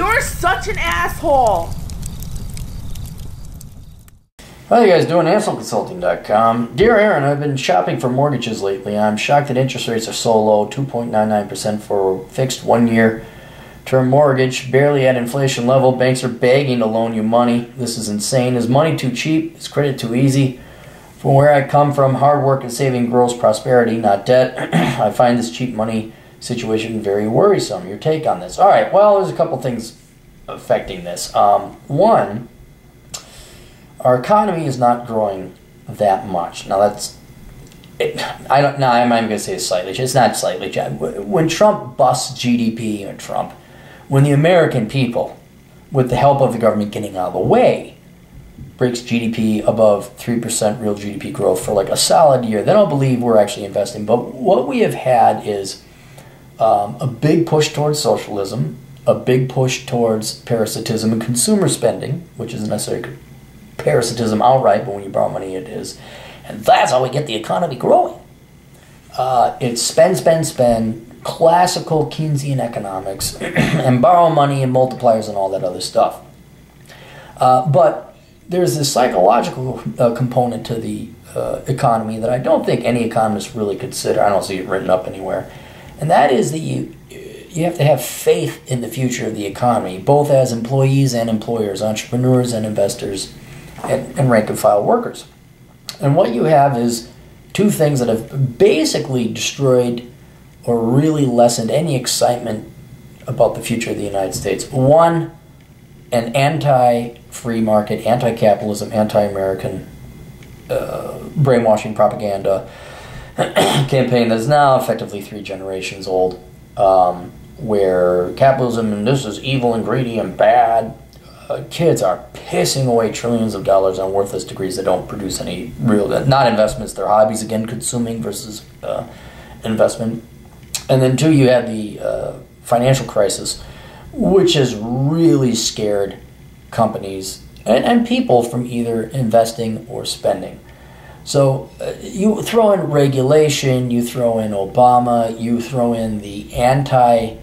You're such an asshole. How you guys doing? AnselConsulting.com. Dear Aaron, I've been shopping for mortgages lately. I'm shocked that interest rates are so low, 2.99% for a fixed 1-year term mortgage, barely at inflation level. Banks are begging to loan you money. This is insane. Is money too cheap? Is credit too easy? From where I come from, hard work and saving grows prosperity, not debt. I find this cheap money situation very worrisome. Your take on this? All right, well, there's a couple things affecting this. One, our economy is not growing that much. Now that's, I'm not even going to say it's slightly. It's not slightly. When Trump busts GDP, when the American people, with the help of the government getting out of the way, breaks GDP above 3% real GDP growth for like a solid year, then I'll believe we're actually investing. But what we have had is a big push towards socialism, a big push towards parasitism and consumer spending, which isn't necessarily parasitism outright, but when you borrow money, it is. And that's how we get the economy growing. It's spend, spend, spend, classical Keynesian economics, and borrow money and multipliers and all that other stuff. But there's this psychological component to the economy that I don't think any economist really consider. I don't see it written up anywhere. And that is that you have to have faith in the future of the economy, both as employees and employers, entrepreneurs and investors, and rank-and-file workers. And what you have is two things that have basically destroyed or really lessened any excitement about the future of the United States. One, an anti-free market, anti-capitalism, anti-American brainwashing propaganda campaign that is now effectively 3 generations old, where capitalism and this is evil and greedy and bad. Kids are pissing away trillions of dollars on worthless degrees that don't produce any real, not investments, they're hobbies, again, consuming versus investment. And then two, you have the financial crisis, which has really scared companies and people from either investing or spending. So you throw in regulation, you throw in Obama, you throw in the anti-profit,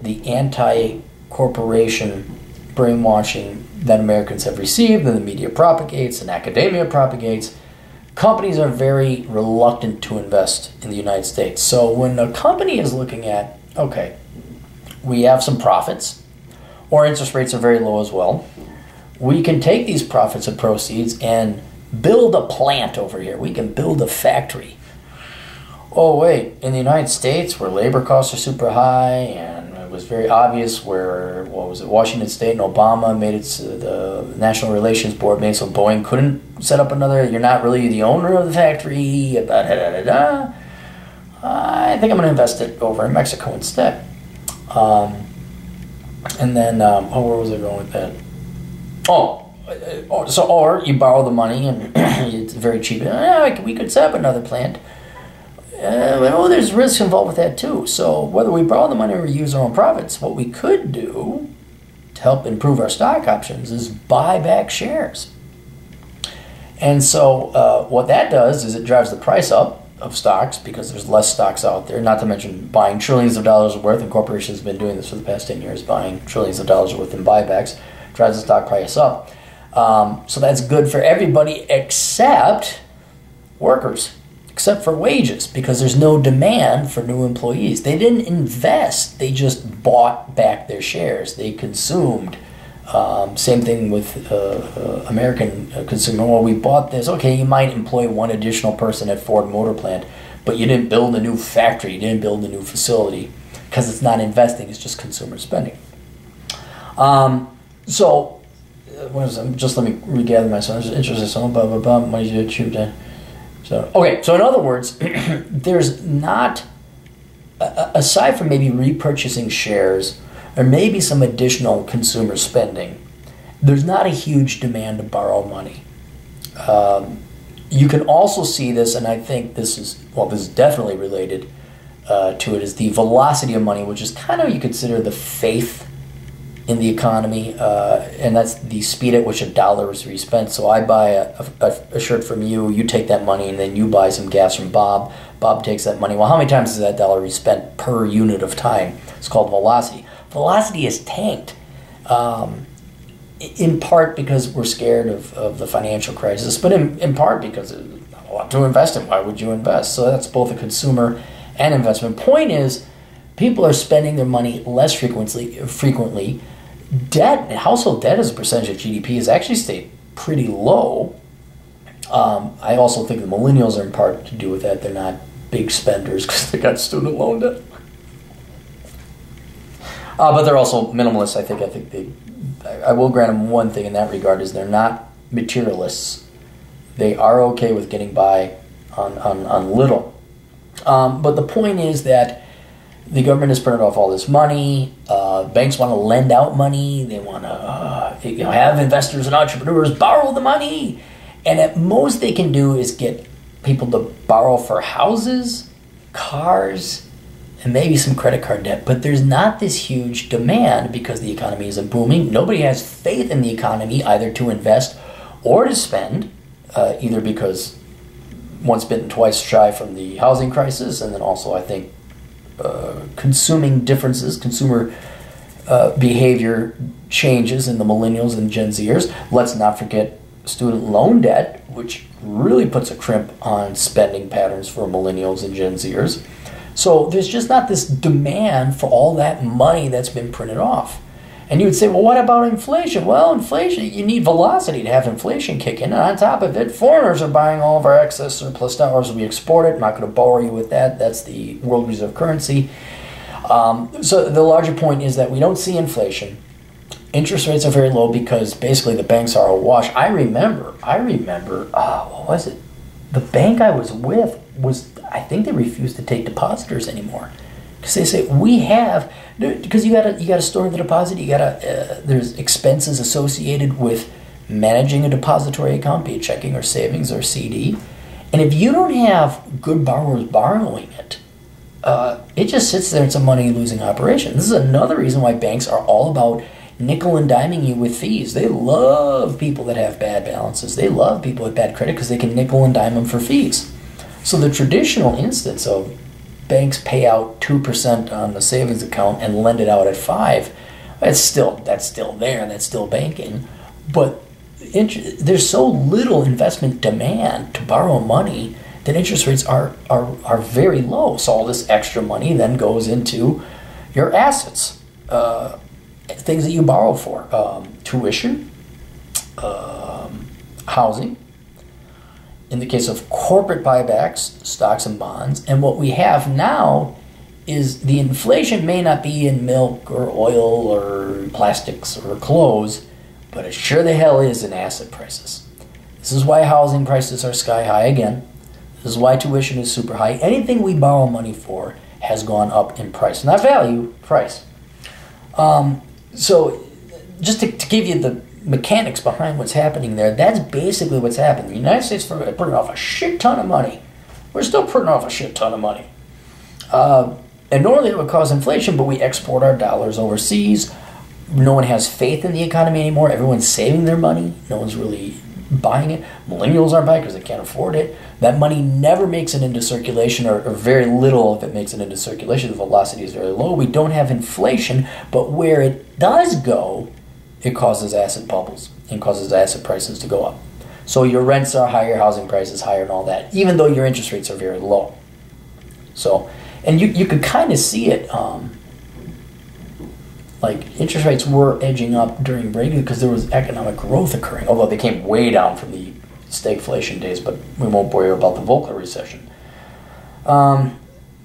the anti-corporation brainwashing that Americans have received, and the media propagates, and academia propagates. Companies are very reluctant to invest in the United States. So when a company is looking at, okay, we have some profits, or interest rates are very low as well, we can take these profits and proceeds and build a plant over here. We can build a factory. Oh wait, in the United States where labor costs are super high, and it was very obvious where, what was it, Washington State and Obama made it, the National Relations Board made so Boeing couldn't set up another, you're not really the owner of the factory, I think I'm going to invest it over in Mexico instead. And then, where was I going with that? Or you borrow the money and it's very cheap. We could set up another plant. There's risks involved with that too. So whether we borrow the money or use our own profits, what we could do to help improve our stock options is buy back shares. And so what that does is it drives the price up of stocks because there's less stocks out there, not to mention buying trillions of dollars worth, and corporations have been doing this for the past 10 years, buying trillions of dollars worth in buybacks, drives the stock price up. So that's good for everybody except workers, except for wages, because there's no demand for new employees. They didn't invest, they just bought back their shares. They consumed. Same thing with American consumer. Well, we bought this. Okay, you might employ one additional person at Ford Motor Plant, but you didn't build a new factory, you didn't build a new facility, because it's not investing, it's just consumer spending. Just let me regather myself. There's interesting something, blah, blah, blah, money to achieve that. So in other words, there's not, aside from maybe repurchasing shares or maybe some additional consumer spending, there's not a huge demand to borrow money. You can also see this, and I think this is definitely related to it, is the velocity of money, which is kind of, you consider the faith in the economy, and that's the speed at which a dollar is spent. So I buy a shirt from you, you take that money, and then you buy some gas from Bob. Bob takes that money. Well, how many times is that dollar spent per unit of time? It's called velocity. velocity has tanked. In part because we're scared of the financial crisis, but in part because there's not a lot to invest in. Why would you invest? So that's both a consumer and investment. Point is, people are spending their money less frequently. Debt, household debt as a percentage of GDP has actually stayed pretty low. I also think the millennials are in part to do with that. They're not big spenders because they got student loan debt. But they're also minimalists. I will grant them one thing in that regard is they're not materialists. They are okay with getting by on little. But the point is that the government has printed off all this money. Banks want to lend out money. They want to have investors and entrepreneurs borrow the money. And at most they can do is get people to borrow for houses, cars, and maybe some credit card debt. But there's not this huge demand because the economy isn't booming. Nobody has faith in the economy either to invest or to spend, either because once bitten, twice shy from the housing crisis, and then also I think consuming differences, consumer behavior changes in the millennials and Gen Zers. Let's not forget student loan debt, which really puts a crimp on spending patterns for millennials and Gen Zers. So there's just not this demand for all that money that's been printed off. And you would say, well, what about inflation? Well, inflation, you need velocity to have inflation kick in. And on top of it, foreigners are buying all of our excess surplus dollars. We export it. I'm not going to bore you with that. That's the world reserve currency. So the larger point is that we don't see inflation. Interest rates are very low because basically the banks are awash. I remember, what was it? The bank I was with I think they refused to take depositors anymore. Because they say, we have, because you gotta store the deposit, there's expenses associated with managing a depository account, be it checking or savings or CD. And if you don't have good borrowers borrowing it, it just sits there. It's a money-losing operation. This is another reason why banks are all about nickel and diming you with fees. They love people that have bad balances. They love people with bad credit because they can nickel and dime them for fees. So the traditional instance of banks pay out 2% on the savings account and lend it out at 5%, that's still there. That's still banking. But there's so little investment demand to borrow money that interest rates are very low. So all this extra money then goes into your assets, things that you borrow for, tuition, housing. In the case of corporate buybacks, stocks and bonds. And what we have now is the inflation may not be in milk or oil or plastics or clothes, but it sure the hell is in asset prices. This is why housing prices are sky high again. This is why tuition is super high. Anything we borrow money for has gone up in price. Not value, price. So just to give you the mechanics behind what's happening there, that's basically what's happening. The United States is putting off a shit ton of money. We're still putting off a shit ton of money. And normally it would cause inflation, but we export our dollars overseas. No one has faith in the economy anymore. Everyone's saving their money. No one's really buying it. Millennials aren't buying because they can't afford it. That money never makes it into circulation, or very little of it makes it into circulation. The velocity is very low. We don't have inflation, but where it does go, it causes asset bubbles and causes asset prices to go up. So your rents are higher, housing prices higher and all that, even though your interest rates are very low. So, and you could kind of see it, like interest rates were edging up during Reagan because there was economic growth occurring, although they came way down from the stagflation days, but we won't bore you about the Volcker recession.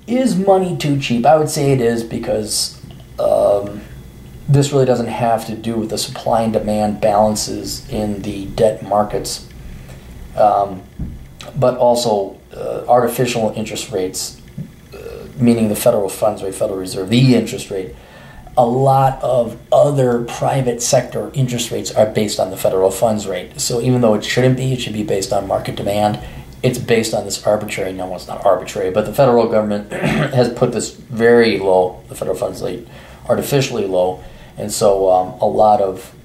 Is money too cheap? I would say it is, because this really doesn't have to do with the supply and demand balances in the debt markets, but also artificial interest rates, meaning the federal funds rate, Federal Reserve, the interest rate. A lot of other private sector interest rates are based on the federal funds rate. So even though it shouldn't be, it should be based on market demand. It's based on this arbitrary, no, it's not arbitrary, but the federal government has put this very low, the federal funds rate, artificially low. And so a lot of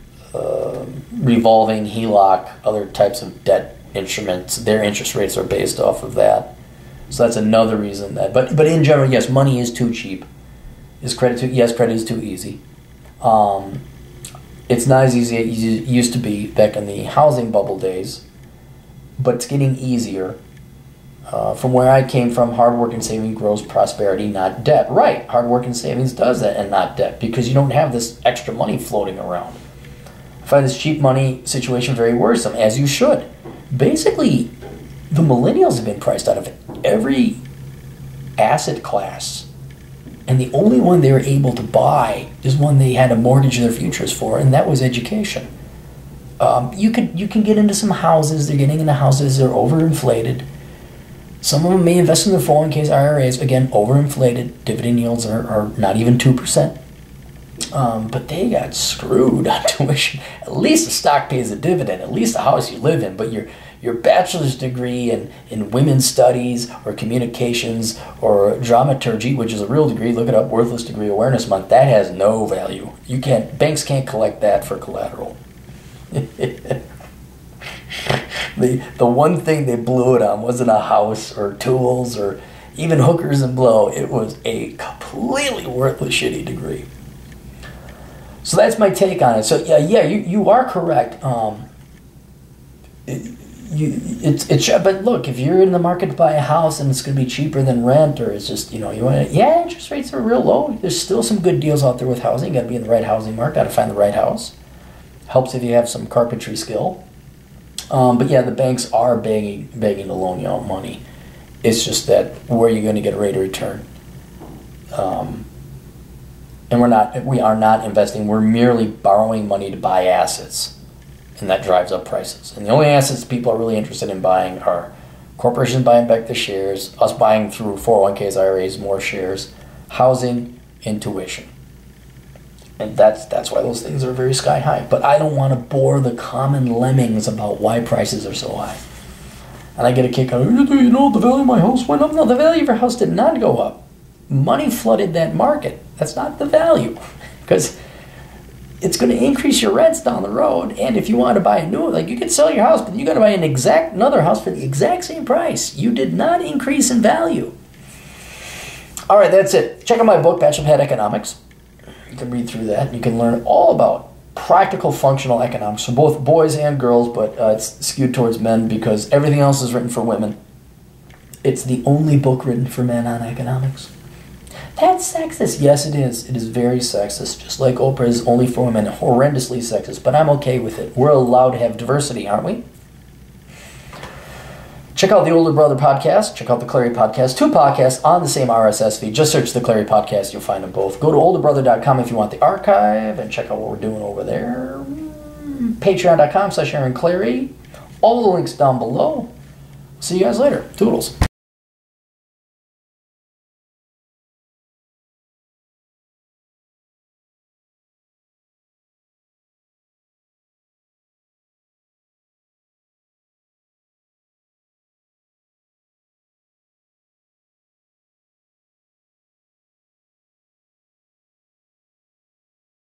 revolving HELOC, other types of debt instruments, their interest rates are based off of that. So that's another reason that, but in general, yes, money is too cheap. Is credit too, yes, credit is too easy. It's not as easy as it used to be back in the housing bubble days, but it's getting easier. From where I came from, hard work and saving grows prosperity, not debt. Right, hard work and savings does that and not debt, because you don't have this extra money floating around. I find this cheap money situation very worrisome, as you should. Basically, the millennials have been priced out of every asset class, and the only one they were able to buy is one they had to mortgage their futures for, and that was education. You can get into some houses. They're getting into houses that are overinflated. Some of them may invest in their 401ks, IRAs. Again, overinflated. Dividend yields are not even 2%. But they got screwed on tuition. At least the stock pays a dividend. At least the house you live in. But your bachelor's degree in women's studies or communications or dramaturgy, which is a real degree, look it up, Worthless Degree Awareness Month, that has no value. Banks can't collect that for collateral. The one thing they blew it on wasn't a house or tools or even hookers and blow. It was a completely worthless, shitty degree. So that's my take on it. So yeah, you are correct. But look, if you're in the market to buy a house and it's going to be cheaper than rent, or it's just, you want to, interest rates are real low. There's still some good deals out there with housing. You got to be in the right housing market. Got to find the right house. Helps if you have some carpentry skill. But yeah, the banks are begging to loan you out money. It's just that where you're going to get a rate of return. And we are not investing. We're merely borrowing money to buy assets, and that drives up prices. And the only assets people are really interested in buying are corporations buying back their shares, us buying through 401ks, IRAs, more shares, housing, and tuition. And that's why those things are very sky high. But I don't want to bore the common lemmings about why prices are so high. And I get a kick out of, the value of my house went up. No, the value of your house did not go up. Money flooded that market. That's not the value. Because it's going to increase your rents down the road. And if you want to buy a new, you could sell your house, but you got to buy another house for the exact same price. You did not increase in value. All right, that's it. Check out my book, Bachelor of Head Economics. You can read through that. You can learn all about practical functional economics for both boys and girls, but it's skewed towards men because everything else is written for women. It's the only book written for men on economics. That's sexist. Yes, it is. It is very sexist. Just like Oprah is only for women. Horrendously sexist, but I'm okay with it. We're allowed to have diversity, aren't we? Check out the Older Brother podcast. Check out the Clary podcast. 2 podcasts on the same RSS feed. Just search the Clary podcast. You'll find them both. Go to olderbrother.com if you want the archive and check out what we're doing over there. Patreon.com/AaronClary. All the links down below. See you guys later. Toodles.